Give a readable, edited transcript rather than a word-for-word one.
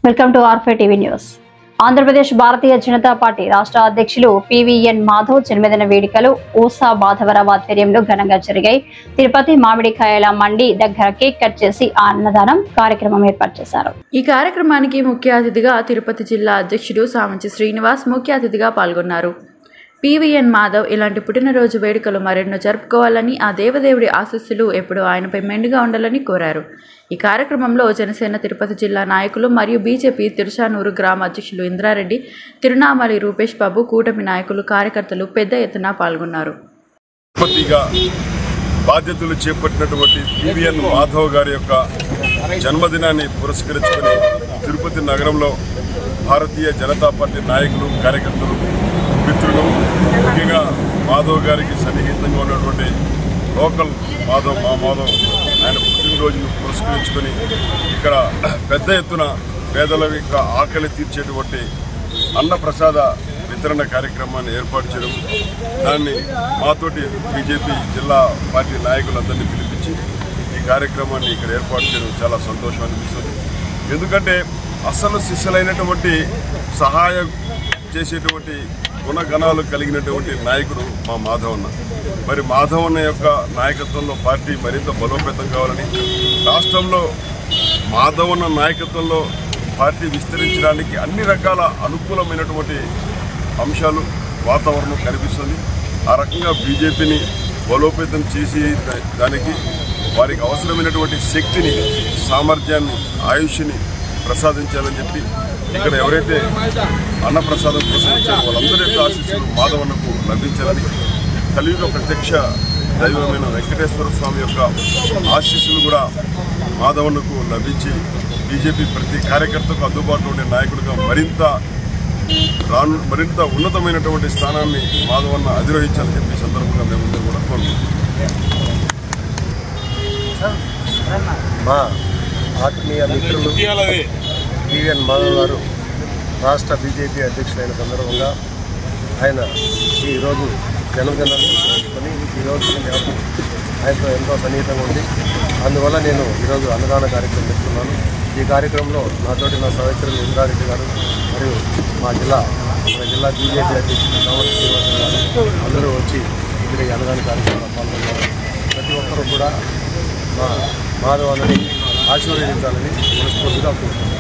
Welcome to ఆర్ఫే TV news. Andhra Pradesh Bharatiya Janata party రాష్ట్ర అధ్యక్షులు పివిఎన్ మాధవ్ జన్మదిన వేడుకలు ఊసా మాధవరావు ఆధ్వర్యంలో ఘనంగా జరిగాయి. తిరుపతి మామిడికాయల మండి దగ్గర కేక్ కట్ చేసి అన్నదానం కార్యక్రమం ఏర్పాటు చేశారు. ఈ కార్యక్రమానికి ముఖ్య అతిథిగా తిరుపతి జిల్లా అధ్యక్షుడు సామంచి శ్రీనివాస్ ముఖ్య అతిథిగా పాల్గొన్నారు. పివిఎన్ మాధవ్ ఇలాంటి పుట్టినరోజు వేడుకలు మరెన్నో జరుపుకోవాలని, ఆ దేవదేవుడి ఆశీస్సులు ఎప్పుడూ ఆయనపై మెండుగా ఉండాలని కోరారు. ఈ కార్యక్రమంలో జనసేన తిరుపతి జిల్లా నాయకులు మరియు బీజేపీ తిరుచానూరు గ్రామ అధ్యక్షులు ఇంద్రారెడ్డి, తిరునామలి రూపేష్ బాబు, కూటమి నాయకులు, కార్యకర్తలు పెద్ద ఎత్తున పాల్గొన్నారు. బాధ్యతలు చేపట్టినటువంటి పివిఎన్ మాధవ్ గారి యొక్క జన్మదినాన్ని పురస్కరించుకొని తిరుపతి నగరంలో భారతీయ జనతా పార్టీ నాయకులు, కార్యకర్తలు, మిత్రులు, ముఖ్యంగా మాధవ్ గారికి సన్నిహితంగా ఉన్నటువంటి లోకల్ మాధవ్ ఆయన పుట్టినరోజును పురస్కరించుకొని ఇక్కడ పెద్ద ఎత్తున పేదల యొక్క ఆకలి తీర్చేటువంటి అన్నప్రసాద వితరణ కార్యక్రమాన్ని ఏర్పాటు చేయడం, దాన్ని మాతోటి బీజేపీ జిల్లా పార్టీ నాయకులందరినీ పిలిపించి ఈ కార్యక్రమాన్ని ఇక్కడ ఏర్పాటు చేయడం చాలా సంతోషం అనిపిస్తుంది. ఎందుకంటే అసలు శిష్యులైనటువంటి సహాయం చేసేటువంటి గుణగణాలు కలిగినటువంటి నాయకుడు మా మాధవన్న. మరి మాధవన్న యొక్క నాయకత్వంలో పార్టీ మరింత బలోపేతం కావాలని, రాష్ట్రంలో మాధవన్న నాయకత్వంలో పార్టీ విస్తరించడానికి అన్ని రకాల అనుకూలమైనటువంటి అంశాలు, వాతావరణం కనిపిస్తుంది. ఆ రకంగా బీజేపీని బలోపేతం చేసి దానికి వారికి అవసరమైనటువంటి శక్తిని, సామర్థ్యాన్ని, ఆయుష్ని ప్రసాదించాలని చెప్పి ఇక్కడ ఎవరైతే అన్నప్రసాదం కోసం వచ్చారో వాళ్ళందరి యొక్క ఆశీస్సులు మాధవన్నకు లభించాలని, కలియుగ ప్రత్యక్ష దైవమైన వెంకటేశ్వర స్వామి యొక్క ఆశీస్సులు కూడా మాధవన్నకు లభించి బీజేపీ ప్రతి కార్యకర్తకు అందుబాటులో ఉండే నాయకుడిగా మరింత ఉన్నతమైనటువంటి స్థానాన్ని మాధవన్న అధిరోహించాలని చెప్పి సందర్భంగా మేమందరూ కూడా కోరుకుంటున్నాం. మా ఆత్మీయ మిత్రులు పివిఎన్ మాధవ్ గారు రాష్ట్ర బీజేపీ అధ్యక్షులైన సందర్భంగా ఆయన ఈరోజు జన్మదినాన్ని పురస్కరించుకొని ఈరోజు నాకు ఆయనతో ఎంతో సన్నిహితంగా ఉంది. అందువల్ల నేను ఈరోజు అన్నదాన కార్యక్రమం పెట్టుకున్నాను. ఈ కార్యక్రమంలో నాతోటి నా సహచరులు ఇంద్రారెడ్డి గారు మరియు మన జిల్లా బీజేపీ అధ్యక్షులు సామంచి శ్రీనివాస్ గారు అందరూ వచ్చి ఇక్కడ ఈ అన్నదాన కార్యక్రమంలో పాల్గొన్నారు. ప్రతి ఒక్కరూ కూడా మా మాధవాలని ఆశీర్వదించాలని మనస్ఫూర్తిగా కోరుకుంటున్నాను.